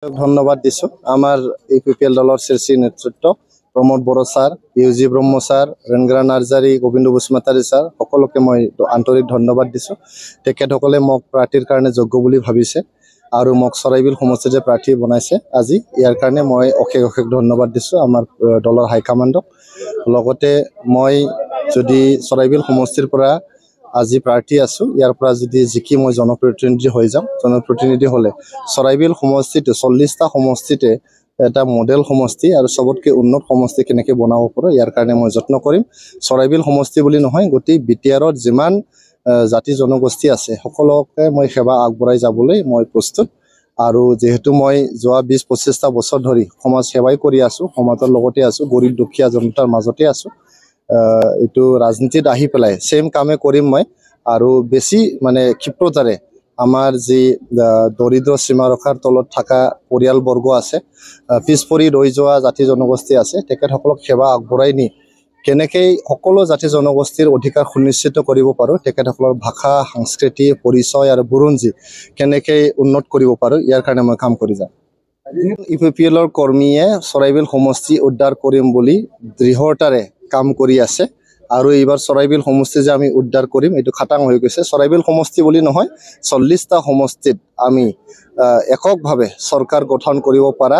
ধন্যবাদ দিছো আমাৰ ইউপিপিএল দলেৰ শীৰ্ষ নেতৃত্ব প্ৰমোদ বড় স্যাৰ, ইউজি ব্ৰহ্ম স্যাৰ, ৰেনগ্ৰা নাৰ্জাৰী, গোবিন্দ বসুমতাৰী স্যাৰ সকলকে মই আন্তৰিক ধন্যবাদ দিছো। তেখেতসকলে মোক প্ৰাৰ্থীৰ কাৰণে যোগ্য বুলি ভাবিছে আৰু মোক চৰাইবিল সমষ্টিতে প্ৰাৰ্থী বনাইছে আজি। ইয়াৰ কাৰণে মই অশেষ অশেষ ধন্যবাদ দিছো আমাৰ দলৰ হাইকমাণ্ডক। লগতে মই যদি চৰাইবিল সমষ্টিৰ পৰা আজি প্ৰাৰ্থী আছো, ইয়াৰ পৰা যদি জিকি মই জনপ্ৰতিনিধি হৈ যাম, জনপ্ৰতিনিধি হলে চৰাইবিল সমষ্টিতে 40টা সমষ্টিতে এটা মডেল সমষ্টি আৰু সবতকে উন্নত সমষ্টি কেনেকৈ বনাব পাৰো ইয়াৰ কাৰণে মই যত্ন কৰিম। চৰাইবিল সমষ্টি বুলি নহয়, গোটেই বিটিআৰত যিমান জাতি জনগোষ্ঠী আছে সকলোকে মই সেৱা আগবঢ়াই যাবলৈ মই প্ৰস্তুত। আৰু যেহেতু মই যোৱা 20-25টা বছৰ ধৰি সমাজ সেৱাই কৰি আছো, সমাজৰ লগতে আছো, গৰীব দুখীয়া জনতাৰ মাজতে আছো। এইটো ৰাজনীতিত আহি পেলাই সেম কামে কৰিম মই। আৰু বেছি মানে ক্ষিপ্ৰতাৰে আমাৰ যি দৰিদ্ৰ সীমাৰেখাৰ তলত থকা পৰিয়ালবৰ্গ আছে, পিছপৰি ৰৈ যোৱা জাতি জনগোষ্ঠী আছে, তেখেতসকলক সেৱা আগবঢ়াই নি কেনেকৈ সকলো জাতি জনগোষ্ঠীৰ অধিকাৰ সুনিশ্চিত কৰিব পাৰো, তেখেতসকলৰ ভাষা, সংস্কৃতি, পৰিচয় আৰু বুৰঞ্জী কেনেকৈ উন্নত কৰিব পাৰো ইয়াৰ কাৰণে মই কাম কৰি যাম। ইউপিপিএলৰ কৰ্মীয়ে চৰাইবিল সমষ্টি উদ্ধাৰ কৰিম বুলি দৃঢ়তাৰে কাম কৰি আছে। আৰু এইবাৰ চৰাইবিল সমষ্টি যে আমি উদ্ধাৰ কৰিম এইটো খাটাং হৈ গৈছে। চৰাইবিল সমষ্টি বুলি নহয়, 40টা সমষ্টিত আমি এককভাৱে চৰকাৰ গঠন কৰিব পৰা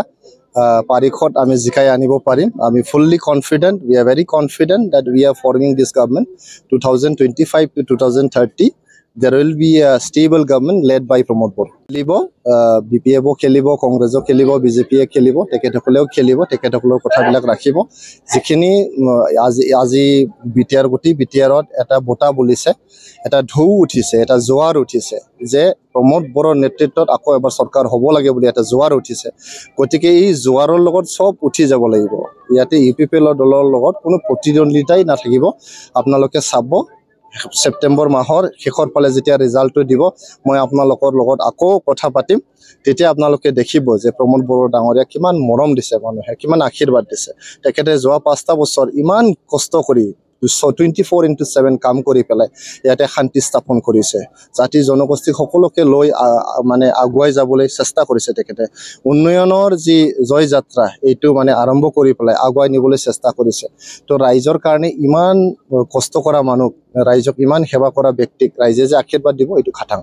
পাৰিখত আমি জিকাই আনিব পাৰিম। আমি fully confident, we are very confident that we are forming this government 2025 to 2030. There will be a stable government led by Pramod Bora. খেলিব, BPF খেলিব, কংগ্ৰেছও খেলিব, BJPয়ে খেলিব, তেখেতসকলেও খেলিব, তেখেতসকলৰ কথাবিলাক ৰাখিব। যিখিনি আজি বিটিআৰ গোটেই বিটিআৰত এটা বঁটা বলিছে, এটা ঢৌ উঠিছে, এটা জোৱাৰ উঠিছে যে প্ৰমোদ বড়োৰ নেতৃত্বত আকৌ এবাৰ চৰকাৰ হ'ব লাগে বুলি এটা জোৱাৰ উঠিছে। গতিকে এই জোৱাৰৰ লগত সব উঠি যাব লাগিব। ইয়াতে ইউপিপিএলৰ দলৰ লগত কোনো প্ৰতিদ্বন্দ্বিতাই নাথাকিব। আপোনালোকে চাব, ছেপ্টেম্বৰ মাহৰ শেষৰ ফালে যেতিয়া ৰিজাল্টটো দিব, মই আপোনালোকৰ লগত আকৌ কথা পাতিম। তেতিয়া আপোনালোকে দেখিব যে প্ৰমোদ বড়ো ডাঙৰীয়া কিমান মৰম দিছে, মানুহে কিমান আশীৰ্বাদ দিছে। তেখেতে যোৱা 5টা বছৰ ইমান কষ্ট কৰি 24/7 কাম কৰি পেলাই ইয়াতে শান্তি স্থাপন কৰিছে। জাতি জনগোষ্ঠী সকলোকে লৈ মানে আগুৱাই যাবলৈ চেষ্টা কৰিছে। তেখেতে উন্নয়নৰ যি জয় যাত্ৰা এইটো মানে আৰম্ভ কৰি পেলাই আগুৱাই নিবলৈ চেষ্টা কৰিছে। তো ৰাইজৰ কাৰণে ইমান কষ্ট কৰা মানুহ, ৰাইজক ইমান সেৱা কৰা ব্যক্তিক ৰাইজে যে আশীৰ্বাদ দিব এইটো খাটাং।